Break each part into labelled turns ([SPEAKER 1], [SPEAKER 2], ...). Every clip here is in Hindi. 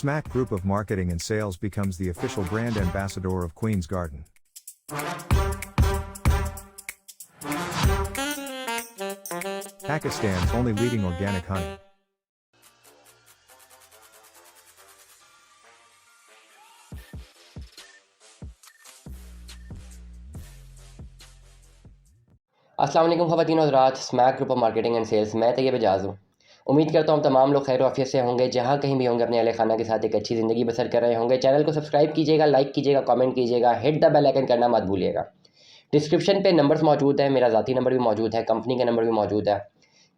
[SPEAKER 1] Smack Group of Marketing and Sales becomes the official brand ambassador of Queen's Garden. Pakistan's only leading organic honey.
[SPEAKER 2] अस्सलाम वालेकुम ख़वातीन और हज़रात, Smack group of marketing and sales. मैं तैयब एजाज़ हूँ। उम्मीद करता हूँ तमाम लोग खैर आफियत से होंगे, जहाँ कहीं भी होंगे अपने अहले खाना के साथ एक अच्छी ज़िंदगी बसर कर रहे होंगे। चैनल को सब्सक्राइब कीजिएगा, लाइक कीजिएगा, कमेंट कीजिएगा, हिट द बेल आइकन करना मत भूलिएगा। डिस्क्रिप्शन पे नंबर्स मौजूद है, मेरा ज़ाती नंबर भी मौजूद है, कंपनी का नंबर भी मौजूद है।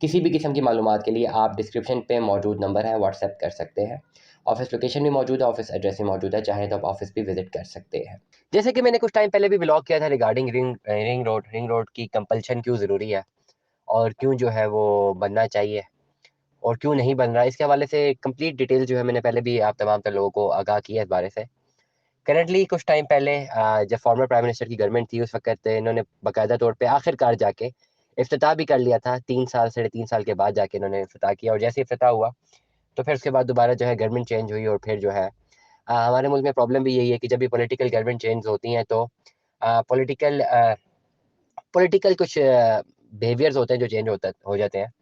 [SPEAKER 2] किसी भी किस्म की मालूमात के लिए आप डिस्क्रिप्शन पे मौजूद नंबर है व्हाट्सएप कर सकते हैं। ऑफिस लोकेशन भी मौजूद है, ऑफिस एड्रेस भी मौजूद है, चाहे तो आप ऑफिस भी विजिट कर सकते हैं। जैसे कि मैंने कुछ टाइम पहले भी व्लॉग किया था रिगार्डिंग रिंग रोड की कंपल्शन क्यों ज़रूरी है और क्यों जो है वो बनना चाहिए और क्यों नहीं बन रहा है। इसके हवाले से कंप्लीट डिटेल जो है मैंने पहले भी आप तमाम तर लोगों को आगाह किया इस बारे से। करंटली कुछ टाइम पहले जब फॉर्मर प्राइम मिनिस्टर की गवर्नमेंट थी, उस वक्त इन्होंने बाकायदा तौर पे आखिरकार जाके इफ्तिताह भी कर लिया था। 3 साल 3.5 साल के बाद जाके इन्होंने इफ्तिताह किया, और जैसे इफ्तिताह हुआ तो फिर उसके बाद दोबारा जो है गवर्नमेंट चेंज हुई। और फिर जो है हमारे मुल्क में प्रॉब्लम भी यही है कि जब भी पॉलिटिकल गवर्नमेंट चेंज होती हैं तो पॉलिटिकल पॉलिटिकल कुछ बिहेवियर्स होते हैं जो चेंज हो जाते हैं,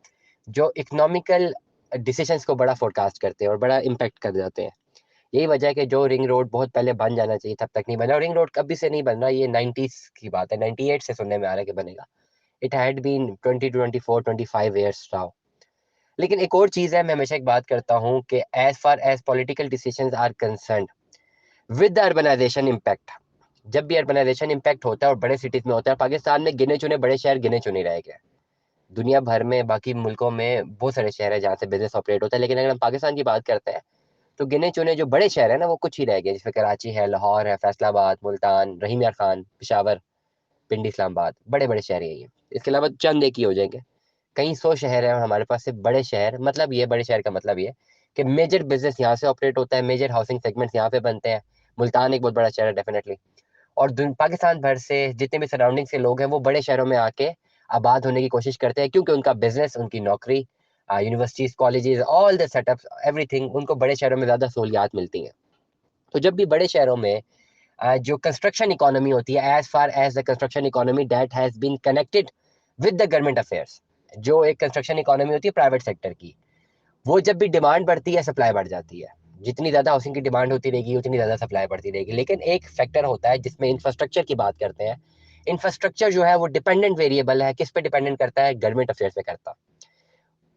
[SPEAKER 2] जो इकोनॉमिकल डिसीजंस को बड़ा फोरकास्ट करते हैं और बड़ा इम्पैक्ट कर जाते हैं। यही वजह है कि जो रिंग रोड बहुत पहले बन जाना चाहिए तब तक नहीं बना, और रिंग रोड कभी से नहीं बन रहा। ये 90s की बात है, 98 से सुनने में आ रहा है कि बनेगा। It had been 20 to 24 25 years now. लेकिन एक और चीज़ है, मैं हमेशा एक बात करता हूँ कि as far as political decisions are concerned with the urbanisation impact, जब भी अर्बनाइजेशन इम्पैक्ट होता है और बड़े सिटीज़ में होता है, पाकिस्तान में गिने चुने बड़े शहर गिने चुने रह गए। दुनिया भर में बाकी मुल्कों में बहुत सारे शहर हैं जहाँ से बिजनेस ऑपरेट होता है, लेकिन अगर हम पाकिस्तान की बात करते हैं तो गिने चुने जो बड़े शहर हैं ना, वो कुछ ही रह गए, जिसमें कराची है, लाहौर है, फैसलाबाद, मुल्तान, रहीम यार खान, पेशावर, पिंडी, इस्लामाबाद, बड़े बड़े शहर यही हैं। इसके अलावा चंद एक ही हो जाएंगे। कई सौ शहर हैं और हमारे पास सिर्फ बड़े शहर। मतलब ये बड़े शहर का मतलब ये कि मेजर बिजनेस यहाँ से ऑपरेट होता है, मेजर हाउसिंग सेगमेंट्स यहाँ पे बनते हैं। मुल्तान एक बहुत बड़ा शहर है डेफिनेटली। और पाकिस्तान भर से जितने भी सराउंडिंग के लोग हैं वो बड़े शहरों में आके आबाद होने की कोशिश करते हैं, क्योंकि उनका बिजनेस, उनकी नौकरी, universities, colleges, all the setups, everything, उनको बड़े शहरों में ज़्यादा सहूलियात मिलती हैं। तो जब भी बड़े शहरों में जो कंस्ट्रक्शन इकोनॉमी होती है, as far as the construction economy that has been connected with the government affairs, जो एक कंस्ट्रक्शन इकोनॉमी होती है प्राइवेट सेक्टर की, वो जब भी डिमांड बढ़ती है सप्लाई बढ़ जाती है। जितनी ज़्यादा हाउसिंग की डिमांड होती रहेगी उतनी ज़्यादा सप्लाई बढ़ती रहेगी। लेकिन एक फैक्टर होता है जिसमें इंफ्रास्ट्रक्चर की बात करते हैं। इंफ्रास्ट्रक्चर जो है वो डिपेंडेंट वेरिएबल है, किस पे डिपेंडेंट करता है? गवर्नमेंट अफेयर्स पे करता।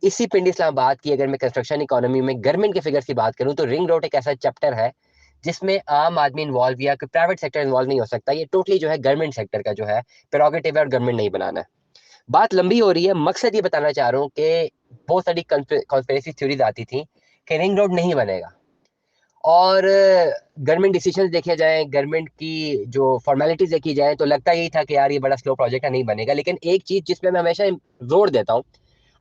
[SPEAKER 2] इसी पिंडी इस्लामाबाद की अगर मैं कंस्ट्रक्शन इकोनॉमी में गवर्नमेंट के फिगर्स की बात करूं तो रिंग रोड एक ऐसा चैप्टर है जिसमें आम आदमी इन्वॉल्व या प्राइवेट सेक्टर इन्वॉल्व नहीं हो सकता। ये टोटली जो है गवर्नमेंट सेक्टर का जो है प्रेरोगेटिव है और गवर्नमेंट नहीं बनाना है। बात लंबी हो रही है, मकसद ये बताना चाह रहा हूँ कि बहुत सारी कॉन्स्पिरेसी थ्योरीज आती थी कि रिंग रोड नहीं बनेगा, और गवर्नमेंट डिसीजन देखे जाए, गवर्नमेंट की जो फॉर्मेलिटीज देखी जाए तो लगता यही था कि यार ये बड़ा स्लो प्रोजेक्ट है, नहीं बनेगा। लेकिन एक चीज जिसमें मैं हमेशा जोर देता हूँ,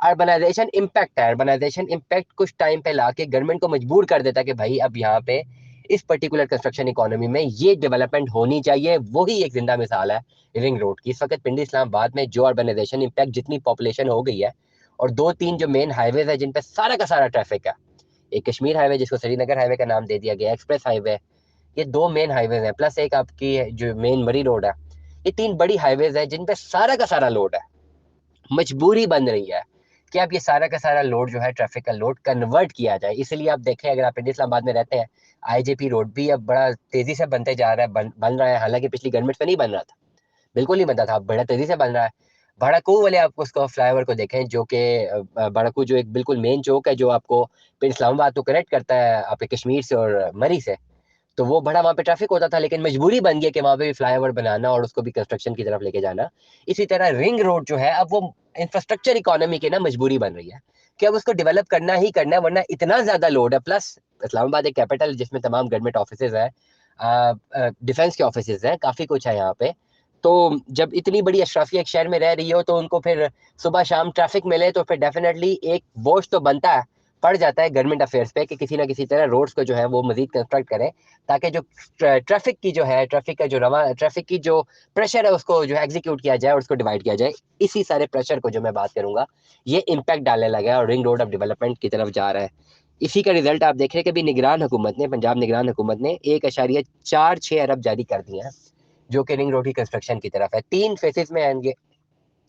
[SPEAKER 2] अर्बनाइजेशन इम्पैक्ट है। अर्बनाइजेशन इम्पैक्ट कुछ टाइम पे लाके गवर्नमेंट को मजबूर कर देता है कि भाई अब यहाँ पे इस पर्टिकुलर कंस्ट्रक्शन इकोनॉमी में ये डेवलपमेंट होनी चाहिए। वही एक जिंदा मिसाल है रिंग रोड की। इस वक्त पिंडी इस्लामाबाद में जो अर्बनाइजेशन इम्पैक्ट, जितनी पॉपुलेशन हो गई है, और 2-3 जो मेन हाईवेज है जिन पे सारा का सारा ट्रैफिक है, एक कश्मीर हाईवे जिसको श्रीनगर हाईवे का नाम दे दिया गया, एक्सप्रेस हाईवे, ये 2 मेन हाईवेज हैं, प्लस एक आपकी जो मेन मरी रोड है। ये 3 बड़ी हाईवेज हैं जिन पे सारा का सारा लोड है। मजबूरी बन रही है कि अब ये सारा का सारा लोड जो है, ट्रैफिक का लोड, कन्वर्ट किया जाए। इसलिए आप देखें, अगर आप इस्लामाबाद में रहते हैं, आईजेपी रोड भी अब बड़ा तेजी से बनते जा रहा है, बन रहा है। हालांकि पिछली गवर्नमेंट में नहीं बन रहा था, बिल्कुल नहीं बनता था, बड़ा तेजी से बन रहा है। बड़ाकू वाले आप उसको फ्लाईओवर को देखें, जो कि बड़ाकू जो एक बिल्कुल मेन चौक है जो आपको फिर इस्लामाबाद को कनेक्ट करता है आपके कश्मीर से और मरी से, तो वो बड़ा वहाँ पे ट्रैफिक होता था। लेकिन मजबूरी बन गई कि वहाँ पे भी फ्लाईओवर बनाना और उसको भी कंस्ट्रक्शन की तरफ लेके जाना। इसी तरह रिंग रोड जो है, अब वो इंफ्रास्ट्रक्चर इकोनॉमी की ना मजबूरी बन रही है कि अब उसको डेवलप करना ही करना है, वरना इतना ज्यादा लोड है। प्लस इस्लामाबाद एक कैपिटल जिसमें तमाम गवर्नमेंट ऑफिस है, डिफेंस के ऑफिस हैं, काफी कुछ है यहाँ पे। तो जब इतनी बड़ी अशराफी एक शहर में रह रही हो तो उनको फिर सुबह शाम ट्रैफिक मिले तो फिर डेफिनेटली एक बोझ तो बनता है, पड़ जाता है गवर्नमेंट अफेयर्स पे कि किसी ना किसी तरह रोड्स को जो है वो मजीद कंस्ट्रक्ट करें, ताकि जो ट्रैफिक की जो है, ट्रैफिक की जो प्रेशर है उसको जो है एग्जीक्यूट किया जाए और उसको डिवाइड किया जाए। इसी सारे प्रेशर को जो मैं बात करूंगा, ये इम्पैक्ट डालने लगा है और रिंग रोड अब डेवलपमेंट की तरफ जा रहा है। इसी का रिजल्ट आप देख रहे हैं कि अभी निगरान हुकूमत ने, पंजाब निगरान हुकूमत ने 1.46 अरब जारी कर दिए हैं, जो कि रिंग रोड की कंस्ट्रक्शन की तरफ है। 3 फेसेस में आएंगे,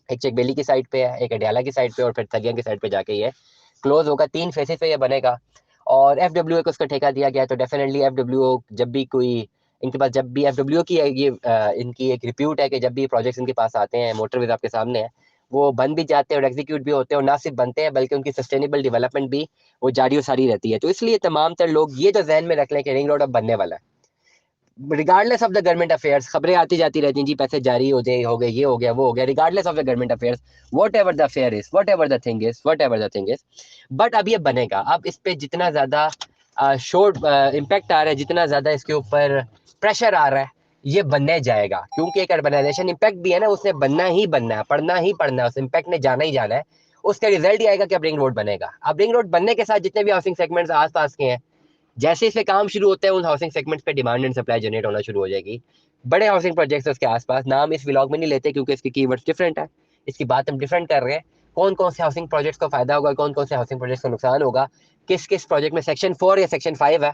[SPEAKER 2] एक चकबेली की साइड पे है, एक अडियाला की साइड पे और फिर थगिया की साइड पे जाके ये क्लोज होगा। 3 फेसेस पे ये बनेगा और FWO को उसका ठेका दिया गया है। तो डेफिनेटली FWO जब भी कोई इनके पास, जब भी FWO की ये इनकी एक रिप्यूट है कि जब भी प्रोजेक्ट्स इनके पास आते हैं, मोटरवेज आपके सामने है, वो बन भी जाते हैं और एग्जीक्यूट भी होते हैं, और ना सिर्फ बनते हैं बल्कि उनकी सस्टेनेबल डेवलपमेंट भी वो जारी और सारी रहती है। तो इसलिए तमाम तर लोग ये तो जहन में रख लें कि रिंग रोड अब बनने वाला है, regardless of the government affairs. खबरें आती जाती रहती हैं जी, पैसे जारी हो जाए, हो गए, ये हो गया, वो हो गया, regardless of the government affairs, what ever the affair is, what ever the thing is, what ever the thing is. But अब ये बनेगा। अब इस पे जितना ज्यादा शोर्ट इम्पैक्ट आ रहा है, जितना ज्यादा इसके ऊपर प्रेशर आ रहा है, ये बनने जाएगा, क्योंकि एक अर्बनाइजेशन इम्पैक्ट भी है ना, उसने बनना ही बनना है, पढ़ना ही पढ़ना है, उस इम्पैक्ट ने जाना ही जाना है। उसका रिजल्ट ही आएगा कि अब रिंग रोड बनेगा। अब रिंग रोड बनने के साथ जितने भी हाउसिंग सेगमेंट्स आसपास के हैं, जैसे इस पे काम शुरू होता है, उन हाउसिंग सेगमेंट्स पे डिमांड एंड सप्लाई जनरेट होना शुरू हो जाएगी। बड़े हाउसिंग प्रोजेक्ट्स उसके आसपास, नाम इस व्लॉग में नहीं लेते क्योंकि इसकी कीवर्ड्स डिफरेंट है, इसकी बात हम डिफरेंट कर रहे हैं। कौन कौन से हाउसिंग प्रोजेक्ट्स को फायदा होगा, कौन कौन से हाउसिंग प्रोजेक्ट्स को नुकसान होगा, किस किस प्रोजेक्ट में सेक्शन 4 या सेक्शन 5 है,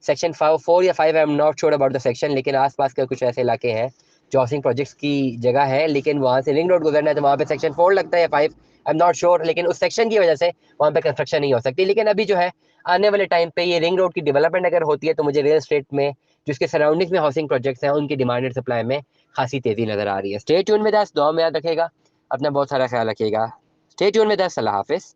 [SPEAKER 2] सेक्शन 4 या 5, I am not sure about the section, लेकिन आसपास के कुछ ऐसे इलाके हैं जो हाउसिंग प्रोजेक्ट्स की जगह है, लेकिन वहाँ से रिंग रोड गुजरना है तो वहाँ पे सेक्शन 4 लगता है या 5, आई एम नॉट श्योर, लेकिन उस सेक्शन की वजह से वहाँ पे कंस्ट्रक्शन नहीं हो सकती। लेकिन अभी जो है, आने वाले टाइम पे ये रिंग रोड की डेवलपमेंट अगर होती है तो मुझे रियल एस्टेट में, जिसके सराउंडिंग्स में हाउसिंग प्रोजेक्ट्स हैं, उनकी डिमांड एंड सप्लाई में खासी तेजी नजर आ रही है। स्टे ट्यून में दस, दुआ में याद रखेगा, अपना बहुत सारा ख्याल रखिएगा। स्टे ट्यून में दस, अल्लाह हाफिज।